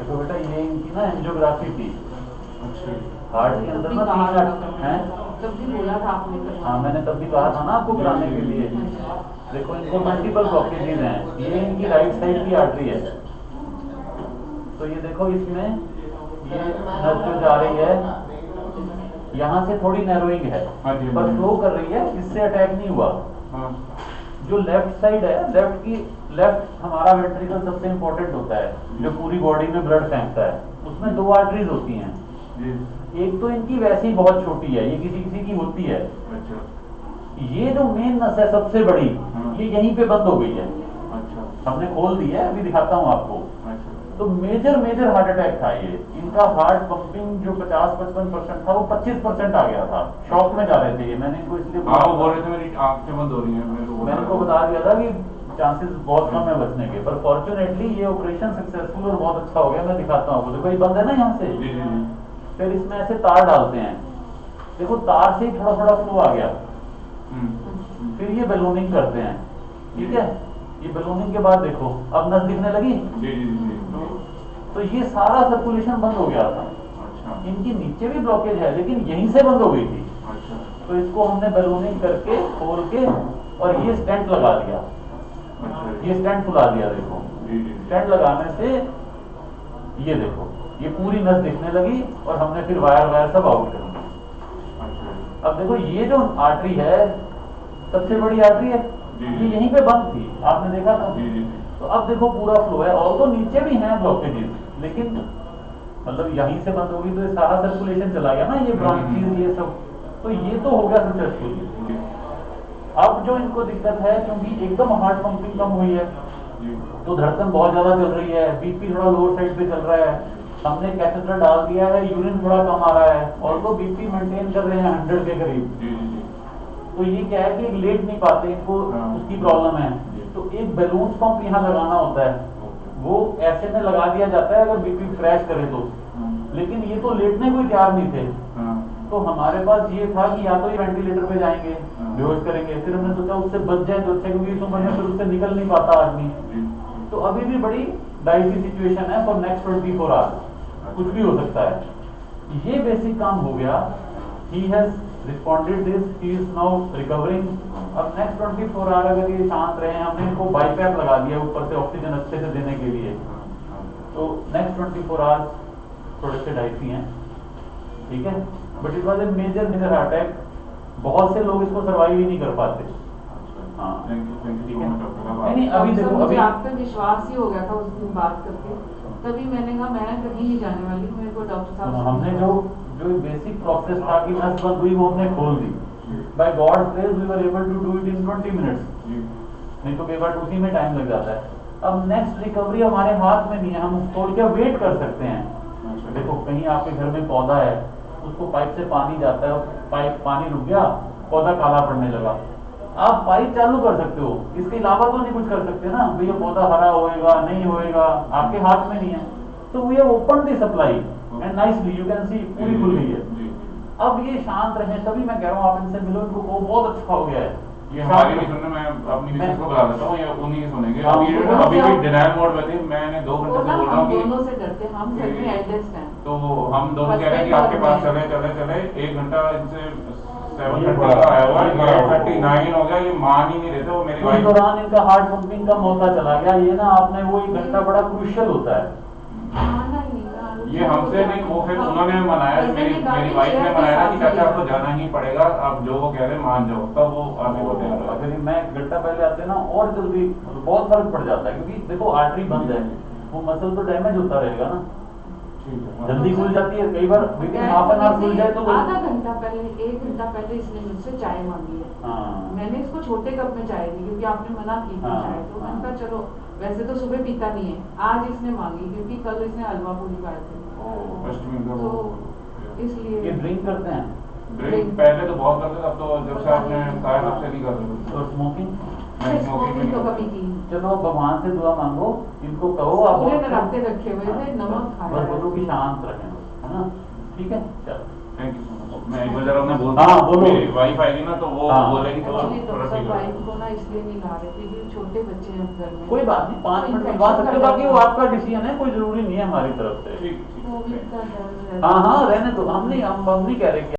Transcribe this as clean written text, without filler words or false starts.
देखो बेटा ये इनकी ना एंजियोग्राफी थी। अच्छा। हार्ट के अंदर ना 3 हैं। तब भी बोला था आपने करवा। हाँ मैंने तब भी कहा था ना आपको कराने के लिए। देखो इनको मल्टीपल ब्लॉकेजेज हैं। ये इनकी राइट साइड की आर्टरी है। तो ये देखो इसमें ये नस जो जा रही है यहाँ से थोड़ी नैरोइंग है पर फ्लो कर रही है, इससे अटैक नहीं हुआ। जो लेफ्ट साइड है, लेफ्ट हमारा वेंट्रिकल सबसे इंपॉर्टेंट होता है जो पूरी बॉडी में ब्लड फेंकता है। उसमें 2 आर्टरीज होती हैं। एक तो इनकी वैसे ही बहुत छोटी है, ये किसी किसी की होती है। ये जो मेन नस है सबसे बड़ी, ये यहीं पे बंद हो गई है। हमने खोल दी है, अभी दिखाता हूँ आपको। तो मेजर हार्ट अटैक था ये। इनका हार्ट पंपिंग जो 50-55% था वो 25% आ गया था। शॉक में जा रहे थे ये। मैंने इनको इसलिए बोल रहे थे मेरी आंखें बंद हो रही हैं। मैंने इनको बता दिया था कि चांसेस बहुत कम है बचने के, पर फॉर्चुनेटली ये ऑपरेशन सक्सेसफुल और बहुत अच्छा हो गया। मैं दिखाता हूँ आपको। देखो ये बंद है ना यहाँ से। फिर इसमें ऐसे तार डालते हैं। देखो तार से ही थोड़ा थोड़ा फ्लो आ गया। फिर ये बैलूनिंग करते हैं। ठीक है, ये बैलूनिंग के बाद देखो अब नस दिखने लगी। तो ये सारा सर्कुलेशन बंद हो गया था। इनकी नीचे भी ब्लॉकेज है लेकिन यहीं से बंद हो गई थी। तो इसको हमने बैलूनिंग करके खोल के और ये स्टेंट लगा दिया। ये स्टेंट खुला दिया। देखो स्टेंट लगाने से ये देखो ये पूरी नस दिखने लगी और हमने फिर वायर सब आउट कर दिया। अब देखो ये जो आर्टरी है सबसे बड़ी आर्टरी है, ये यहीं पे बंद थी, आपने देखा था। तो अब देखो पूरा फ्लो है। और तो नीचे भी हैं ब्लॉकेजेस लेकिन मतलब यहीं से बंद होगी तो ये सारा सर्कुलेशन चला गया ना, ये ब्रांचेस ये सब। तो ये तो हो गया सक्सेसफुल। अब जो इनको दिक्कत है क्योंकि एकदम हार्ट पंपिंग कम हुई है तो धड़कन बहुत ज्यादा चल रही है, बीपी थोड़ा लोअर साइड पे चल रहा है। हमने कैथेटर डाल दिया है, यूरिन थोड़ा कम आ रहा है और तो बीपी मेंटेन कर रहे हैं 100 के करीब। तो ये क्या है कि लेट नहीं पाते, इनको उसकी प्रॉब्लम है। तो एक बैलून पंप यहाँ लगाना होता है, वो ऐसे में लगा दिया जाता है अगर बीपी क्रैश करे तो। लेकिन ये तो लेटने को तैयार नहीं थे। तो हमारे पास ये था कि या तो ये वेंटिलेटर पे जाएंगे, बेहोश करेंगे। फिर हमने सोचा उससे बच जाए तो अच्छा, क्योंकि इस उम्र में फिर उससे निकल नहीं पाता आदमी। तो अभी भी बड़ी डाइसी सिचुएशन है फॉर नेक्स्ट 24 आवर्स, कुछ भी हो सकता है। ये बेसिक काम हो गया। He has responded this, he is now recovering. अब नेक्स्ट 24 आवर अगर ये शांत रहे, हमने इनको बाईपैप लगा दिया ऊपर से ऑक्सीजन अच्छे से देने के लिए। तो नेक्स्ट 24 आवर्स थोड़े से डाइसी हैं, ठीक है। But it was a major attack. बहुत से लोग इसको सर्वाइव ही नहीं कर पाते। हाँ नहीं अभी देखो अभी आप पे विश्वास ही हो गया था उस दिन बात करके, तभी मैंने कहा मैं कहीं नहीं जाने वाली, मेरे को डॉक्टर साहब हमने जो बेसिक प्रोसेस था कि नस बंद हुई वो हमने खोल दी। By God grace we were able to do it in 20 minutes. नहीं तो कई बार उसी में टाइम लग जाता है। अब नेक्स्ट रिकवरी हमारे हाथ में नहीं है, हम खोल के वेट कर सकते हैं। देखो कहीं आपके घर में पौधा है, उसको पाइप से पानी जाता है, पाइप पानी रुक गया, पौधा काला पड़ने लगा, आप पाइप चालू कर सकते हो, इसके अलावा तो नहीं कुछ कर सकते ना। भैया पौधा हरा होएगा नहीं होएगा आपके हाथ में नहीं है। तो we have open the supply and nicely you can see पूरी खुल गई है। अब ये शांत रहे, तभी मैं कह रहा हूँ आप इनसे मिलो, इनको वो बहुत अच्छा हो गया है। ये हमारी नहीं सुनने, मैं अपनी मिसेस को बुला लेता हूँ, या उन्हीं की सुनेंगे। अभी भी डिनायल मोड में थे, मैंने 2 घंटे से बोल रहा हूँ कि दोनों से डरते, हम घर में एडजस्ट हैं। तो हम दोनों कह रहे हैं कि आपके पास चले 1 घंटा इनसे 7:30 का आया हुआ, 8:39 हो गया, ये मान ही नहीं रहे थे। वो मेरी इस दौरान इनका हार्ट पंपिंग कम होता चला गया। ये ना आपने वो 1 घंटा बड़ा क्रूशियल होता है। ये हमसे नहीं, वो फिर उन्होंने मनाया, मेरी वाइफ ने मनाया कि चाचा आपको जाना ही पड़ेगा, आप जो वो कह रहे हैं मान जाओ, तब वो आगे होते हैं। अगर मैं 1 घंटा पहले आते ना और जल्दी बहुत फर्क पड़ जाता है, क्योंकि देखो आर्टरी बंद है, वो मसल तो डैमेज होता रहेगा ना, जल्दी खुल जाती है। कई बार हाफ एन आवर खुल जाए तो आधा घंटा पहले 1 घंटा पहले इसने मुझसे चाय मांगी है। मैंने इसको छोटे कप में चाय दी क्योंकि आपने मना की थी चाय, तो मैंने कहा चलो, वैसे तो सुबह पीता नहीं है, आज इसने मांगी क्योंकि कल इसने हलवा पूरी खाए थे, तो इसलिए ये ड्रिंक करते हैं। ड्रिंक पहले तो बहुत करते थे, अब तो जब से आपने कहा तब से नहीं कर रहे। और स्मोकिंग तो कभी की। चलो भगवान से दुआ मांगो, इनको कहो आप पूरे नराते रखे हुए थे, नमक खाया, बस बोलो कि शांत रखें, है ना। ठीक है चलो। Thank you so much. मैं एक बार जरा अपने बोलता हाँ, बोलो। मेरी वाइफ आएगी ना तो वो हाँ। बोलेगी तो एक्चुअली थोड़ा डॉक्टर ठीक साहब है। वाइफ को ना इसलिए नहीं ला रहे क्योंकि छोटे बच्चे हैं घर में। कोई बात नहीं, 5 मिनट तो मिलवा infection सकते हो, का बाकी डर वो है। आपका डिसीजन है, कोई जरूरी नहीं है हमारी तरफ से। ठीक ठीक कोविड का डर रहता हाँ है। हाँ, रहने दो, हम नहीं कह रहे कि